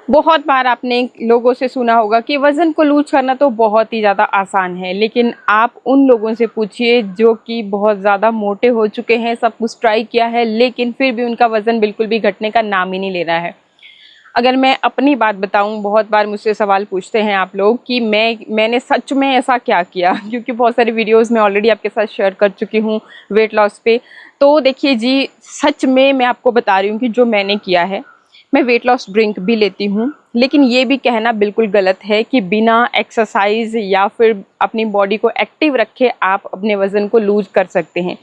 बहुत बार आपने लोगों से सुना होगा कि वज़न को लूज़ करना तो बहुत ही ज़्यादा आसान है, लेकिन आप उन लोगों से पूछिए जो कि बहुत ज़्यादा मोटे हो चुके हैं, सब कुछ ट्राई किया है, लेकिन फिर भी उनका वज़न बिल्कुल भी घटने का नाम ही नहीं ले रहा है। अगर मैं अपनी बात बताऊं, बहुत बार मुझसे सवाल पूछते हैं आप लोग कि मैंने सच में ऐसा क्या किया क्योंकि बहुत सारी वीडियोस मैं ऑलरेडी आपके साथ शेयर कर चुकी हूं वेट लॉस पे। तो देखिए जी, सच में मैं आपको बता रही हूँ कि जो मैंने किया है, मैं वेट लॉस ड्रिंक भी लेती हूँ, लेकिन ये भी कहना बिल्कुल गलत है कि बिना एक्सरसाइज या फिर अपनी बॉडी को एक्टिव रखे आप अपने वज़न को लूज़ कर सकते हैं।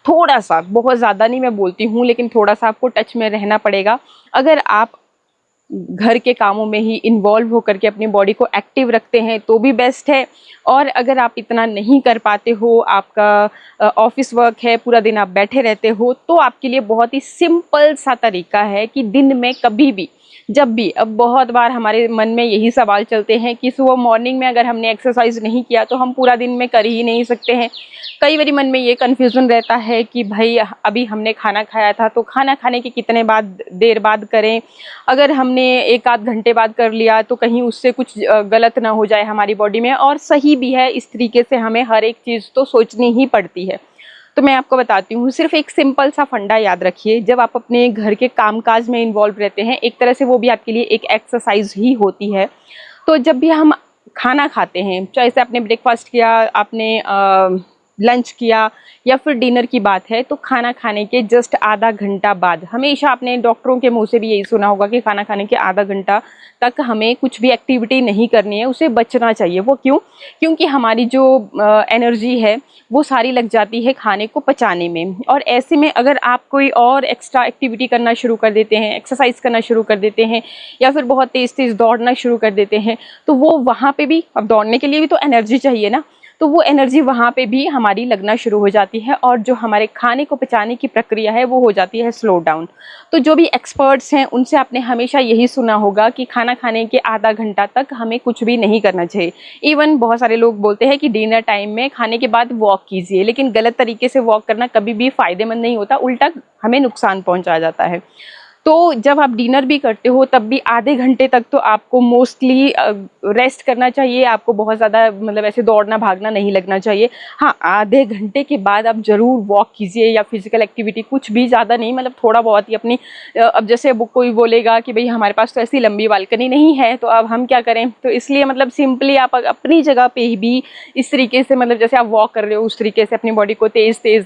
थोड़ा सा, बहुत ज़्यादा नहीं मैं बोलती हूँ, लेकिन थोड़ा सा आपको टच में रहना पड़ेगा। अगर आप घर के कामों में ही इन्वॉल्व होकर के अपनी बॉडी को एक्टिव रखते हैं तो भी बेस्ट है। और अगर आप इतना नहीं कर पाते हो, आपका ऑफिस वर्क है, पूरा दिन आप बैठे रहते हो, तो आपके लिए बहुत ही सिंपल सा तरीका है कि दिन में कभी भी, जब भी, अब बहुत बार हमारे मन में यही सवाल चलते हैं कि सुबह मॉर्निंग में अगर हमने एक्सरसाइज नहीं किया तो हम पूरा दिन में कर ही नहीं सकते हैं। कई बारी मन में ये कन्फ्यूज़न रहता है कि भाई अभी हमने खाना खाया था तो खाना खाने के कितने देर बाद करें, अगर हमने एक आध घंटे बाद कर लिया तो कहीं उससे कुछ गलत ना हो जाए हमारी बॉडी में। और सही भी है, इस तरीके से हमें हर एक चीज़ तो सोचनी ही पड़ती है। तो मैं आपको बताती हूँ, सिर्फ एक सिंपल सा फंडा याद रखिए। जब आप अपने घर के कामकाज में इन्वॉल्व रहते हैं, एक तरह से वो भी आपके लिए एक एक्सरसाइज ही होती है। तो जब भी हम खाना खाते हैं, चाहे से आपने ब्रेकफास्ट किया, आपने लंच किया या फिर डिनर की बात है, तो खाना खाने के जस्ट आधा घंटा बाद, हमेशा आपने डॉक्टरों के मुंह से भी यही सुना होगा कि खाना खाने के आधा घंटा तक हमें कुछ भी एक्टिविटी नहीं करनी है, उसे बचना चाहिए। वो क्यों? क्योंकि हमारी जो एनर्जी है वो सारी लग जाती है खाने को पचाने में। और ऐसे में अगर आप कोई और एक्स्ट्रा एक्टिविटी करना शुरू कर देते हैं, एक्सरसाइज करना शुरू कर देते हैं या फिर बहुत तेज़ तेज़ दौड़ना शुरू कर देते हैं, तो वो वहाँ पे भी, अब दौड़ने के लिए भी तो एनर्जी चाहिए ना, तो वो एनर्जी वहाँ पे भी हमारी लगना शुरू हो जाती है और जो हमारे खाने को पचाने की प्रक्रिया है वो हो जाती है स्लो डाउन। तो जो भी एक्सपर्ट्स हैं उनसे आपने हमेशा यही सुना होगा कि खाना खाने के आधा घंटा तक हमें कुछ भी नहीं करना चाहिए। इवन बहुत सारे लोग बोलते हैं कि डिनर टाइम में खाने के बाद वॉक कीजिए, लेकिन गलत तरीके से वॉक करना कभी भी फ़ायदेमंद नहीं होता, उल्टा हमें नुकसान पहुँचा जाता है। तो जब आप डिनर भी करते हो तब भी आधे घंटे तक तो आपको मोस्टली रेस्ट करना चाहिए। आपको बहुत ज़्यादा मतलब ऐसे दौड़ना भागना नहीं लगना चाहिए। हाँ, आधे घंटे के बाद आप ज़रूर वॉक कीजिए या फिजिकल एक्टिविटी, कुछ भी ज़्यादा नहीं, मतलब थोड़ा बहुत ही अपनी अब जैसे कोई बोलेगा कि भाई हमारे पास तो ऐसी लंबी बालकनी नहीं है तो अब हम क्या करें, तो इसलिए मतलब सिंपली आप अपनी जगह पे ही भी इस तरीके से, मतलब जैसे आप वॉक कर रहे हो उस तरीके से अपनी बॉडी को तेज़ तेज़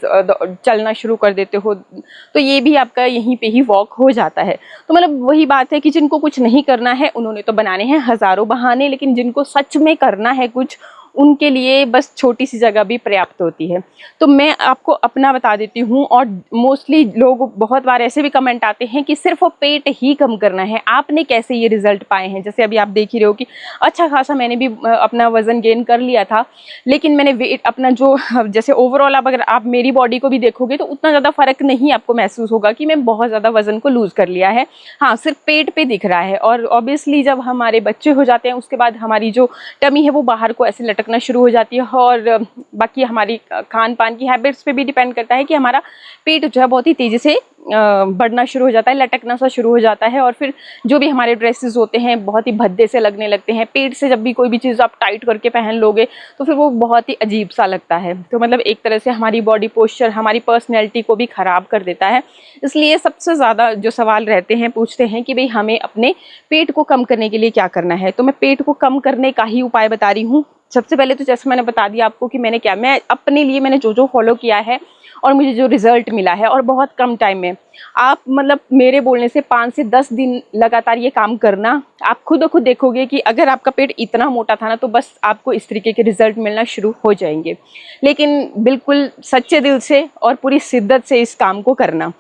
चलना शुरू कर देते हो, तो ये भी आपका यहीं पे ही वॉक हो जाता है। तो मतलब वही बात है कि जिनको कुछ नहीं करना है उन्होंने तो बनाने हैं हज़ारों बहाने, लेकिन जिनको सच में करना है कुछ, उनके लिए बस छोटी सी जगह भी पर्याप्त होती है। तो मैं आपको अपना बता देती हूँ। और मोस्टली लोग, बहुत बार ऐसे भी कमेंट आते हैं कि सिर्फ पेट ही कम करना है, आपने कैसे ये रिजल्ट पाए हैं? जैसे अभी आप देख ही रहे हो कि अच्छा खासा मैंने भी अपना वज़न गेन कर लिया था, लेकिन मैंने वेट अपना जो, जैसे ओवरऑल अब अगर आप मेरी बॉडी को भी देखोगे तो उतना ज़्यादा फ़र्क नहीं आपको महसूस होगा कि मैं बहुत ज़्यादा वज़न को लूज़ कर लिया है। हाँ, सिर्फ पेट पे दिख रहा है। और ऑब्वियसली जब हमारे बच्चे हो जाते हैं उसके बाद हमारी जो टमी है वो बाहर को ऐसे लटकना शुरू हो जाती है। और बाकी हमारी खान पान की हैबिट्स पे भी डिपेंड करता है कि हमारा पेट जो है बहुत ही तेज़ी से बढ़ना शुरू हो जाता है, लटकना सा शुरू हो जाता है। और फिर जो भी हमारे ड्रेसेस होते हैं बहुत ही भद्दे से लगने लगते हैं। पेट से जब भी कोई भी चीज़ आप टाइट करके पहन लोगे तो फिर वो बहुत ही अजीब सा लगता है। तो मतलब एक तरह से हमारी बॉडी पोस्चर, हमारी पर्सनैलिटी को भी ख़राब कर देता है। इसलिए सबसे ज़्यादा जो सवाल रहते हैं, पूछते हैं कि भाई हमें अपने पेट को कम करने के लिए क्या करना है। तो मैं पेट को कम करने का ही उपाय बता रही हूँ। सबसे पहले तो जैसे मैंने बता दिया आपको कि मैं अपने लिए मैंने जो फॉलो किया है और मुझे जो रिज़ल्ट मिला है, और बहुत कम टाइम में। आप मतलब मेरे बोलने से 5 से 10 दिन लगातार ये काम करना, आप खुद देखोगे कि अगर आपका पेट इतना मोटा था ना तो बस आपको इस तरीके के रिज़ल्ट मिलना शुरू हो जाएंगे। लेकिन बिल्कुल सच्चे दिल से और पूरी शिद्दत से इस काम को करना।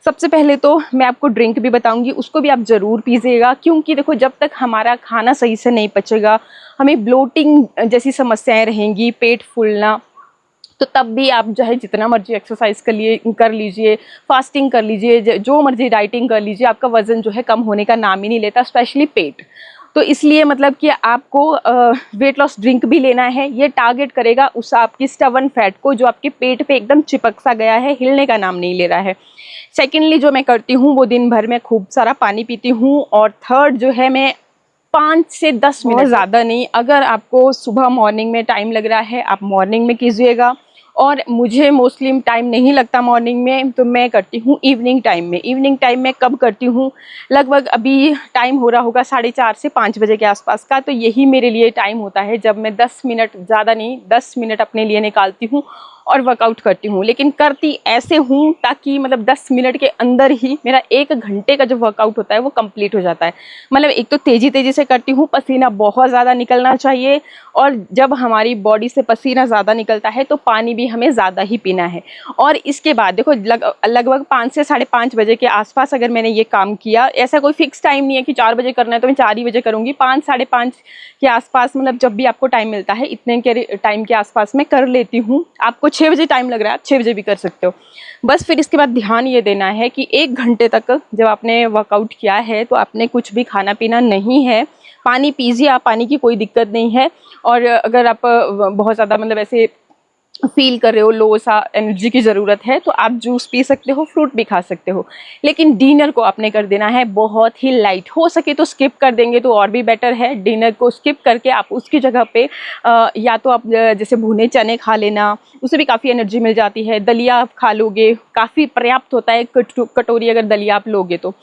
सबसे पहले तो मैं आपको ड्रिंक भी बताऊंगी, उसको भी आप ज़रूर पीजिएगा। क्योंकि देखो, जब तक हमारा खाना सही से नहीं पचेगा, हमें ब्लोटिंग जैसी समस्याएं रहेंगी, पेट फूलना, तो तब भी आप जो है जितना मर्जी एक्सरसाइज कर लीजिए, फास्टिंग कर लीजिए, जो मर्जी डाइटिंग कर लीजिए, आपका वज़न जो है कम होने का नाम ही नहीं लेता, स्पेशली पेट। तो इसलिए मतलब कि आपको वेट लॉस ड्रिंक भी लेना है। ये टारगेट करेगा उस आपकी स्टबर्न फैट को जो आपके पेट पे एकदम चिपक सा गया है, हिलने का नाम नहीं ले रहा है। सेकेंडली जो मैं करती हूँ वो दिन भर में खूब सारा पानी पीती हूँ। और थर्ड जो है, मैं 5 से 10 मिनट, ज़्यादा नहीं। अगर आपको सुबह मॉर्निंग में टाइम लग रहा है, आप मॉर्निंग में कीजिएगा, और मुझे मोस्टली टाइम नहीं लगता मॉर्निंग में, तो मैं करती हूँ इवनिंग टाइम में। इवनिंग टाइम में कब करती हूँ, लगभग अभी टाइम हो रहा होगा 4:30 से 5 बजे के आसपास का, तो यही मेरे लिए टाइम होता है जब मैं 10 मिनट, ज़्यादा नहीं, 10 मिनट अपने लिए निकालती हूँ और वर्कआउट करती हूँ। लेकिन करती ऐसे हूँ ताकि मतलब 10 मिनट के अंदर ही मेरा 1 घंटे का जो वर्कआउट होता है वो कंप्लीट हो जाता है। मतलब एक तो तेज़ी तेज़ी से करती हूँ, पसीना बहुत ज़्यादा निकलना चाहिए, और जब हमारी बॉडी से पसीना ज़्यादा निकलता है तो पानी भी हमें ज़्यादा ही पीना है। और इसके बाद देखो लगभग 5 से 5:30 बजे के आसपास अगर मैंने ये काम किया, ऐसा कोई फिक्स टाइम नहीं है कि 4 बजे करना है तो मैं 4 ही बजे करूँगी, 5, 5:30 के आसपास, मतलब जब भी आपको टाइम मिलता है इतने के टाइम के आसपास मैं कर लेती हूँ। आपको 6 बजे टाइम लग रहा है, आप 6 बजे भी कर सकते हो। बस फिर इसके बाद ध्यान ये देना है कि 1 घंटे तक जब आपने वर्कआउट किया है तो आपने कुछ भी खाना पीना नहीं है। पानी पीजिए आप, पानी की कोई दिक्कत नहीं है। और अगर आप बहुत ज़्यादा मतलब ऐसे फील कर रहे हो, लो सा एनर्जी की ज़रूरत है, तो आप जूस पी सकते हो, फ्रूट भी खा सकते हो। लेकिन डिनर को आपने कर देना है बहुत ही लाइट, हो सके तो स्किप कर देंगे तो और भी बेटर है। डिनर को स्किप करके आप उसकी जगह पे या तो आप जैसे भुने चने खा लेना, उससे भी काफ़ी एनर्जी मिल जाती है। दलिया आप खा लोगे, काफ़ी पर्याप्त होता है कटोरी अगर दलिया आप लोगे तो।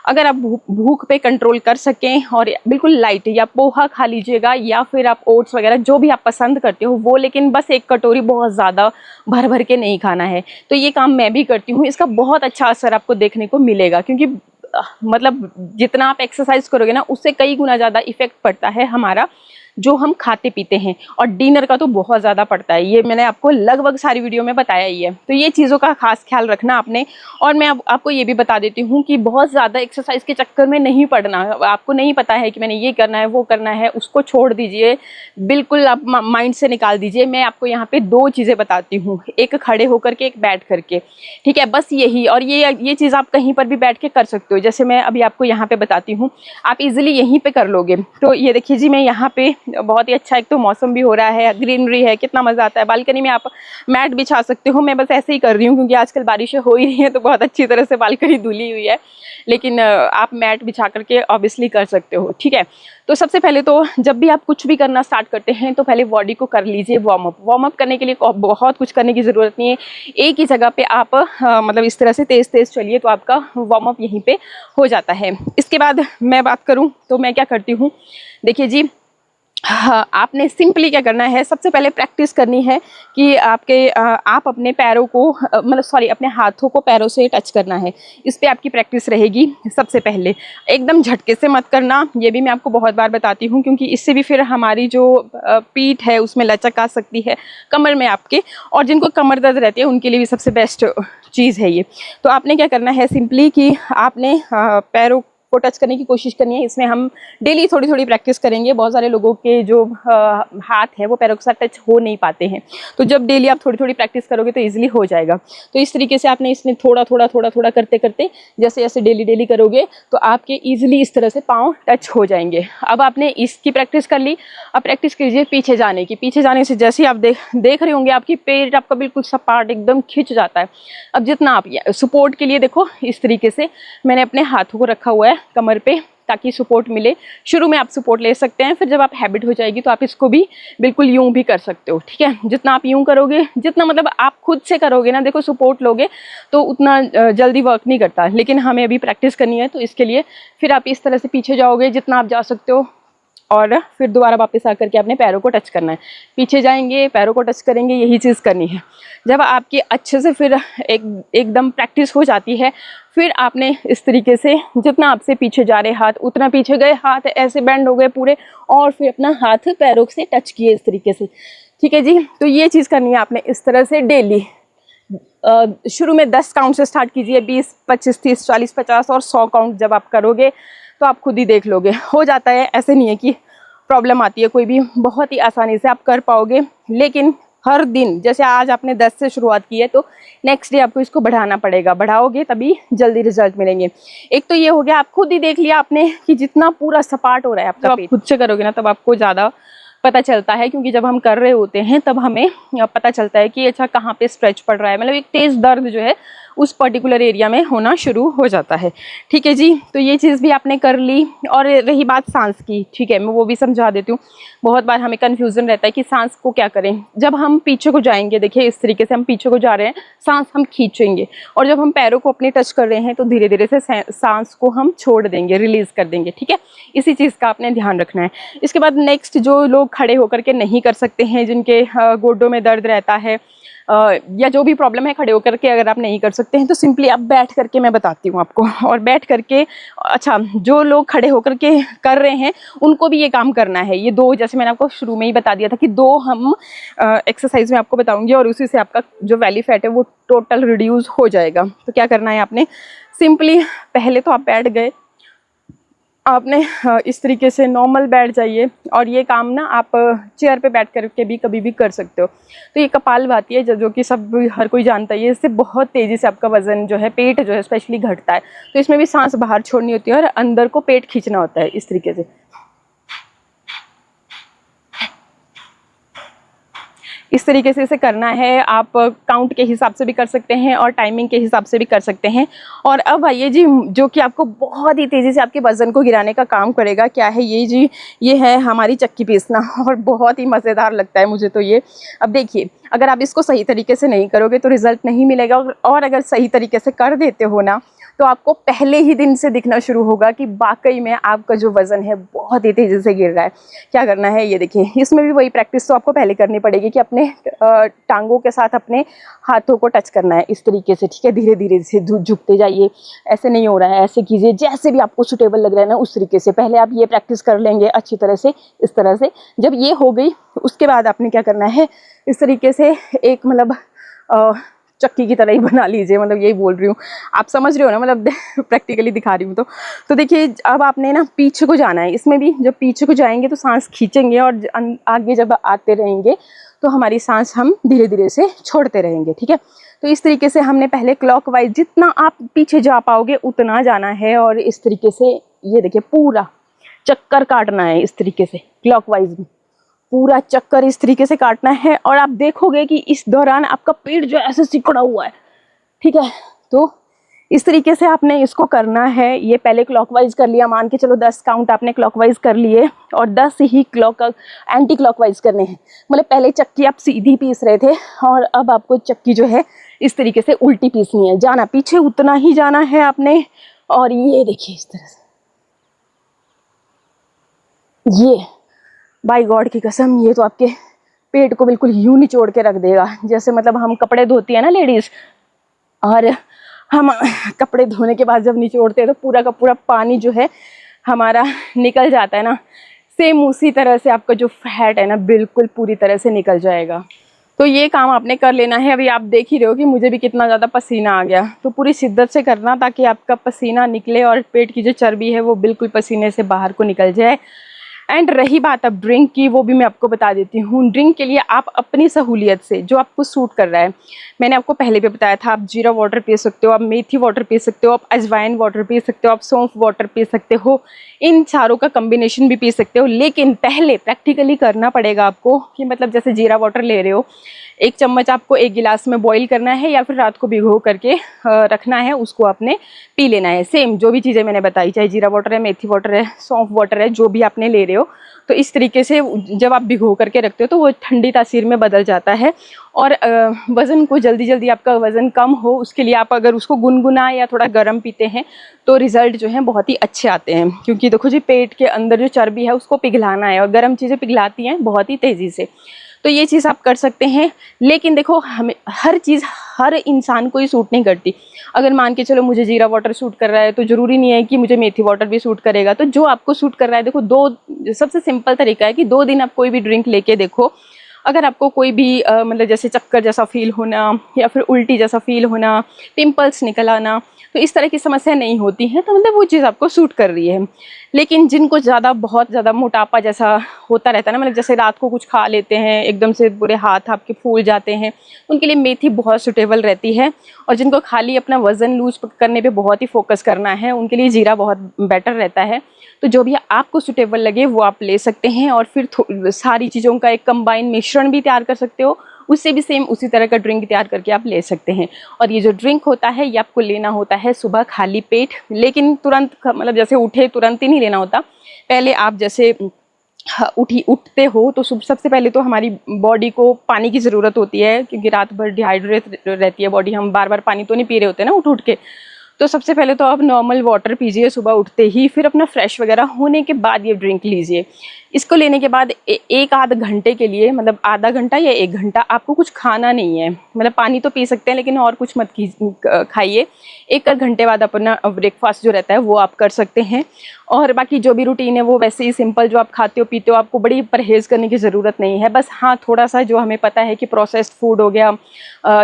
अगर आप भूख पे कंट्रोल कर सकें और बिल्कुल लाइट, या पोहा खा लीजिएगा, या फिर आप ओट्स वगैरह जो भी आप पसंद करते हो वो, लेकिन बस 1 कटोरी बहुत ज़्यादा भर भर के नहीं खाना है। तो ये काम मैं भी करती हूँ, इसका बहुत अच्छा असर आपको देखने को मिलेगा, क्योंकि मतलब जितना आप एक्सरसाइज करोगे ना उससे कई गुना ज़्यादा इफेक्ट पड़ता है हमारा जो हम खाते पीते हैं, और डिनर का तो बहुत ज़्यादा पड़ता है। ये मैंने आपको लगभग सारी वीडियो में बताया ही है, तो ये चीज़ों का खास ख्याल रखना आपने। और मैं आपको ये भी बता देती हूँ कि बहुत ज़्यादा एक्सरसाइज के चक्कर में नहीं पड़ना। आपको नहीं पता है कि मैंने ये करना है वो करना है, उसको छोड़ दीजिए, बिल्कुल आप माइंड से निकाल दीजिए। मैं आपको यहाँ पे 2 चीज़ें बताती हूँ, एक खड़े होकर के, एक बैठ करके, ठीक है, बस यही। और ये चीज़ आप कहीं पर भी बैठ के कर सकते हो, जैसे मैं अभी आपको यहाँ पे बताती हूँ, आप इजीली यहीं पे कर लोगे। तो ये देखिए जी, मैं यहाँ पे बहुत ही अच्छा, एक तो मौसम भी हो रहा है, ग्रीनरी है, कितना मज़ा आता है। बालकनी में आप मैट बिछा सकते हो, मैं बस ऐसे ही कर रही हूँ क्योंकि आजकल बारिशें हो ही रही हैं तो बहुत अच्छी तरह से बालकनी धुली हुई है, लेकिन आप मैट बिछा करके ऑब्वियसली कर सकते हो, ठीक है। तो सबसे पहले तो जब भी आप कुछ भी करना स्टार्ट करते हैं तो पहले बॉडी को कर लीजिए वार्म अप। वार्म अप करने के लिए बहुत कुछ करने की ज़रूरत नहीं है, एक ही जगह पे आप मतलब इस तरह से तेज़ तेज़ चलिए तो आपका वार्म अप यहीं पे हो जाता है। इसके बाद मैं बात करूँ तो मैं क्या करती हूँ, देखिए जी, हाँ, आपने सिंपली क्या करना है, सबसे पहले प्रैक्टिस करनी है कि आप अपने पैरों को मतलब सॉरी अपने हाथों को पैरों से टच करना है। इस पे आपकी प्रैक्टिस रहेगी। सबसे पहले एकदम झटके से मत करना, ये भी मैं आपको बहुत बार बताती हूँ, क्योंकि इससे भी फिर हमारी जो पीठ है उसमें लचक आ सकती है कमर में आपके, और जिनको कमर दर्द रहती है उनके लिए भी सबसे बेस्ट चीज़ है ये। तो आपने क्या करना है सिंपली कि आपने पैरों को टच करने की कोशिश करनी है। इसमें हम डेली थोड़ी थोड़ी प्रैक्टिस करेंगे। बहुत सारे लोगों के जो हाथ है वो पैरों के साथ टच हो नहीं पाते हैं, तो जब डेली आप थोड़ी थोड़ी प्रैक्टिस करोगे तो इजीली हो जाएगा। तो इस तरीके से आपने इसमें थोड़ा थोड़ा करते करते जैसे जैसे डेली करोगे तो आपके ईजिली इस तरह से पाँव टच हो जाएंगे। अब आपने इसकी प्रैक्टिस कर ली, अब प्रैक्टिस कीजिए पीछे जाने की। पीछे जाने से जैसे ही आप देख रहे होंगे आपकी पेट आपका बिल्कुल सपाट एकदम खिंच जाता है। अब जितना आप सपोर्ट के लिए देखो, इस तरीके से मैंने अपने हाथों को रखा हुआ है कमर पे ताकि सपोर्ट मिले। शुरू में आप सपोर्ट ले सकते हैं, फिर जब आप हैबिट हो जाएगी तो आप इसको भी बिल्कुल यूं भी कर सकते हो, ठीक है। जितना आप यूं करोगे, जितना मतलब आप खुद से करोगे ना, देखो सपोर्ट लोगे तो उतना जल्दी वर्क नहीं करता, लेकिन हमें अभी प्रैक्टिस करनी है तो इसके लिए फिर आप इस तरह से पीछे जाओगे जितना आप जा सकते हो, और फिर दोबारा वापस आकर के अपने पैरों को टच करना है। पीछे जाएंगे, पैरों को टच करेंगे, यही चीज़ करनी है। जब आपकी अच्छे से फिर एकदम प्रैक्टिस हो जाती है, फिर आपने इस तरीके से जितना आपसे पीछे जा रहे हाथ उतना पीछे गए, हाथ ऐसे बेंड हो गए पूरे, और फिर अपना हाथ पैरों से टच किए इस तरीके से, ठीक है जी। तो ये चीज़ करनी है आपने इस तरह से डेली। शुरू में 10 काउंट से स्टार्ट कीजिए, 20, 25, 30, 40, 50 और 100 काउंट जब आप करोगे तो आप खुद ही देख लोगे हो जाता है। ऐसे नहीं है कि प्रॉब्लम आती है कोई भी, बहुत ही आसानी से आप कर पाओगे। लेकिन हर दिन, जैसे आज आपने 10 से शुरुआत की है तो नेक्स्ट डे आपको इसको बढ़ाना पड़ेगा, बढ़ाओगे तभी जल्दी रिजल्ट मिलेंगे। एक तो ये हो गया, आप खुद ही देख लिया आपने कि जितना पूरा सपाट हो रहा है आपका पेट, खुद से करोगे ना तब आपको ज़्यादा पता चलता है, क्योंकि जब हम कर रहे होते हैं तब हमें पता चलता है कि अच्छा कहाँ पे स्ट्रेच पड़ रहा है, मतलब एक तेज़ दर्द जो है उस पर्टिकुलर एरिया में होना शुरू हो जाता है। ठीक है जी, तो ये चीज़ भी आपने कर ली। और रही बात सांस की, ठीक है, मैं वो भी समझा देती हूँ। बहुत बार हमें कन्फ्यूज़न रहता है कि सांस को क्या करें। जब हम पीछे को जाएंगे, देखिए इस तरीके से हम पीछे को जा रहे हैं, सांस हम खींचेंगे, और जब हम पैरों को अपने टच कर रहे हैं तो धीरे धीरे से सांस को हम छोड़ देंगे, रिलीज कर देंगे। ठीक है, इसी चीज़ का आपने ध्यान रखना है। इसके बाद नेक्स्ट, जो लोग खड़े होकर के नहीं कर सकते हैं, जिनके गोड्डों में दर्द रहता है या जो भी प्रॉब्लम है, खड़े होकर के अगर आप नहीं कर सकते हैं तो सिंपली आप बैठ करके, मैं बताती हूँ आपको, और बैठ करके, अच्छा जो लोग खड़े होकर के कर रहे हैं उनको भी ये काम करना है। ये दो, जैसे मैंने आपको शुरू में ही बता दिया था कि दो हम एक्सरसाइज में आपको बताऊंगी, और उसी से आपका जो बेली फैट है वो टोटल रिड्यूस हो जाएगा। तो क्या करना है आपने, सिंपली पहले तो आप बैठ गए, आपने इस तरीके से नॉर्मल बैठ जाइए, और ये काम ना आप चेयर पे बैठ करके भी कभी भी कर सकते हो। तो ये कपालभाति है, जो कि सब हर कोई जानता है। इससे बहुत तेज़ी से आपका वज़न जो है, पेट जो है स्पेशली घटता है। तो इसमें भी सांस बाहर छोड़नी होती है और अंदर को पेट खींचना होता है इस तरीके से। इस तरीके से इसे करना है। आप काउंट के हिसाब से भी कर सकते हैं और टाइमिंग के हिसाब से भी कर सकते हैं। और अब आइए जी, जो कि आपको बहुत ही तेज़ी से आपके वज़न को गिराने का काम करेगा, क्या है ये जी, ये है हमारी चक्की पीसना, और बहुत ही मज़ेदार लगता है मुझे तो ये। अब देखिए, अगर आप इसको सही तरीके से नहीं करोगे तो रिज़ल्ट नहीं मिलेगा, और अगर सही तरीके से कर देते हो ना, तो आपको पहले ही दिन से दिखना शुरू होगा कि वाकई में आपका जो वज़न है बहुत ही तेज़ी से गिर रहा है। क्या करना है, ये देखिए, इसमें भी वही प्रैक्टिस तो आपको पहले करनी पड़ेगी कि अपने टांगों के साथ अपने हाथों को टच करना है इस तरीके से। ठीक है, धीरे धीरे से झुकते जाइए, ऐसे नहीं हो रहा है, ऐसे कीजिए, जैसे भी आपको सूटेबल लग रहा है ना उस तरीके से। पहले आप ये प्रैक्टिस कर लेंगे अच्छी तरह से, इस तरह से। जब ये हो गई, उसके बाद आपने क्या करना है, इस तरीके से एक, मतलब चक्की की तरह ही बना लीजिए, मतलब यही बोल रही हूँ, आप समझ रहे हो ना, मतलब प्रैक्टिकली दिखा रही हूँ। तो देखिए, अब आपने ना पीछे को जाना है। इसमें भी जब पीछे को जाएंगे तो सांस खींचेंगे, और आगे जब आते रहेंगे तो हमारी सांस हम धीरे धीरे से छोड़ते रहेंगे। ठीक है, तो इस तरीके से हमने पहले क्लॉकवाइज, जितना आप पीछे जा पाओगे उतना जाना है, और इस तरीके से ये देखिए पूरा चक्कर काटना है इस तरीके से, क्लॉकवाइज में पूरा चक्कर इस तरीके से काटना है। और आप देखोगे कि इस दौरान आपका पेट जो ऐसे सिकुड़ा हुआ है। ठीक है, तो इस तरीके से आपने इसको करना है। ये पहले क्लॉकवाइज कर लिया, मान के चलो 10 काउंट आपने क्लॉकवाइज कर लिए, और 10 ही एंटी क्लॉकवाइज करने हैं। मतलब पहले चक्की आप सीधी पीस रहे थे, और अब आपको चक्की जो है इस तरीके से उल्टी पीसनी है। जाना पीछे उतना ही जाना है आपने, और ये देखिए इस तरह से, ये बाय गॉड की कसम, ये तो आपके पेट को बिल्कुल यूं निचोड़ के रख देगा। जैसे मतलब हम कपड़े धोती है ना लेडीज, और हम कपड़े धोने के बाद जब निचोड़ते हैं तो पूरा का पूरा पानी जो है हमारा निकल जाता है ना, सेम उसी तरह से आपका जो फैट है ना बिल्कुल पूरी तरह से निकल जाएगा। तो ये काम आपने कर लेना है। अभी आप देख ही रहे हो कि मुझे भी कितना ज़्यादा पसीना आ गया, तो पूरी शिद्दत से करना ताकि आपका पसीना निकले और पेट की जो चर्बी है वो बिल्कुल पसीने से बाहर को निकल जाए। एंड रही बात अब ड्रिंक की, वो भी मैं आपको बता देती हूँ। ड्रिंक के लिए आप अपनी सहूलियत से जो आपको सूट कर रहा है, मैंने आपको पहले भी बताया था, आप जीरा वाटर पी सकते हो, आप मेथी वाटर पी सकते हो, आप अजवाइन वाटर पी सकते हो, आप सौंफ वाटर पी सकते हो, इन चारों का कम्बिनेशन भी पी सकते हो। लेकिन पहले प्रैक्टिकली करना पड़ेगा आपको कि मतलब जैसे जीरा वाटर ले रहे हो, 1 चम्मच आपको 1 गिलास में बॉईल करना है, या फिर रात को भिगो करके रखना है, उसको आपने पी लेना है। सेम जो भी चीज़ें मैंने बताई, चाहे जीरा वाटर है, मेथी वाटर है, सौंफ वाटर है, जो भी आपने ले रहे हो, तो इस तरीके से जब आप भिगो करके रखते हो तो वो ठंडी तासीर में बदल जाता है। और वज़न को जल्दी जल्दी आपका वज़न कम हो, उसके लिए आप अगर उसको गुनगुना या थोड़ा गर्म पीते हैं तो रिज़ल्ट जो है बहुत ही अच्छे आते हैं। क्योंकि देखो जी, पेट के अंदर जो चर्बी है उसको पिघलाना है, और गर्म चीज़ें पिघलाती हैं बहुत ही तेज़ी से। तो ये चीज़ आप कर सकते हैं। लेकिन देखो, हमें हर चीज़ हर इंसान को ही सूट नहीं करती। अगर मान के चलो मुझे जीरा वाटर सूट कर रहा है तो ज़रूरी नहीं है कि मुझे मेथी वाटर भी सूट करेगा। तो जो आपको सूट कर रहा है, देखो सबसे सिंपल तरीका है कि 2 दिन आप कोई भी ड्रिंक लेके देखो। अगर आपको कोई भी मतलब जैसे चक्कर जैसा फील होना, या फिर उल्टी जैसा फील होना, पिंपल्स निकल आना, तो इस तरह की समस्या नहीं होती है, तो मतलब वो चीज़ आपको सूट कर रही है। लेकिन जिनको बहुत ज़्यादा मोटापा जैसा होता रहता है ना, मतलब जैसे रात को कुछ खा लेते हैं, एकदम से पूरे हाथ आपके फूल जाते हैं, उनके लिए मेथी बहुत सूटेबल रहती है। और जिनको खाली अपना वज़न लूज करने पे बहुत ही फोकस करना है, उनके लिए जीरा बहुत बेटर रहता है। तो जो भी आपको सूटेबल लगे वो आप ले सकते हैं, और फिर सारी चीज़ों का एक कंबाइन मिश्रण भी तैयार कर सकते हो। उससे भी सेम उसी तरह का ड्रिंक तैयार करके आप ले सकते हैं। और ये जो ड्रिंक होता है ये आपको लेना होता है सुबह खाली पेट, लेकिन तुरंत मतलब जैसे उठे तुरंत ही नहीं लेना होता। पहले आप जैसे उठते हो तो सबसे पहले तो हमारी बॉडी को पानी की ज़रूरत होती है, क्योंकि रात भर डिहाइड्रेट रहती है बॉडी, हम बार बार पानी तो नहीं पी रहे होते ना उठ उठ के। तो सबसे पहले तो आप नॉर्मल वाटर पीजिए सुबह उठते ही, फिर अपना फ्रेश वगैरह होने के बाद ये ड्रिंक लीजिए। इसको लेने के बाद एक आध घंटे के लिए, मतलब आधा घंटा या 1 घंटा आपको कुछ खाना नहीं है, मतलब पानी तो पी सकते हैं लेकिन और कुछ मत खाइए। 1 घंटे बाद अपना ब्रेकफास्ट जो रहता है वो आप कर सकते हैं। और बाकी जो भी रूटीन है वो वैसे ही सिंपल, जो आप खाते हो पीते हो, आपको बड़ी परहेज़ करने की ज़रूरत नहीं है। बस हाँ, थोड़ा सा जो हमें पता है कि प्रोसेस्ड फूड हो गया,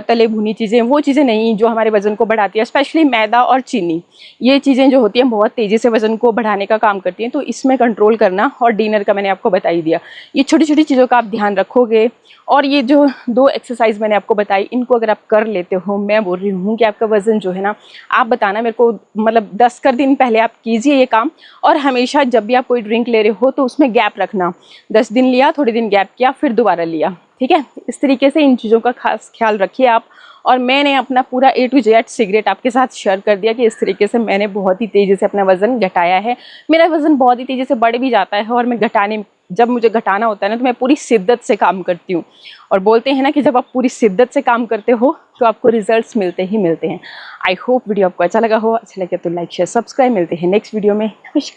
तले भुनी चीज़ें, वो चीज़ें नहीं जो हमारे वज़न को बढ़ाती है, स्पेशली मैदा और चीनी, ये चीज़ें जो होती हैं बहुत तेज़ी से वज़न को बढ़ाने का काम करती हैं। तो इसमें कंट्रोल करना, और डिनर का मैंने आपको बता ही दिया। ये छोटी छोटी चीज़ों का आप ध्यान रखोगे, और ये जो 2 एक्सरसाइज मैंने आपको बताई, इनको अगर आप कर लेते हो, मैं बोल रही हूँ कि आपका वज़न जो है ना, आप बताना मेरे को, मतलब 10 दिन पहले आप कीजिए ये काम। और हमेशा जब भी आप कोई ड्रिंक ले रहे हो तो उसमें गैप रखना, 10 दिन लिया, थोड़े दिन गैप किया, फिर दोबारा लिया, ठीक है। इस तरीके से इन चीज़ों का खास ख्याल रखिए आप। और मैंने अपना पूरा A to Z सिगरेट आपके साथ शेयर कर दिया कि इस तरीके से मैंने बहुत ही तेज़ी से अपना वज़न घटाया है। मेरा वज़न बहुत ही तेज़ी से बढ़ भी जाता है, और मैं जब मुझे घटाना होता है ना, तो मैं पूरी शिद्दत से काम करती हूँ। और बोलते हैं ना कि जब आप पूरी शिद्दत से काम करते हो तो आपको रिजल्ट्स मिलते ही मिलते हैं। आई होप वीडियो आपको अच्छा लगा हो। अच्छा लगे तो लाइक शेयर सब्सक्राइब। मिलते हैं नेक्स्ट वीडियो में। नमस्कार।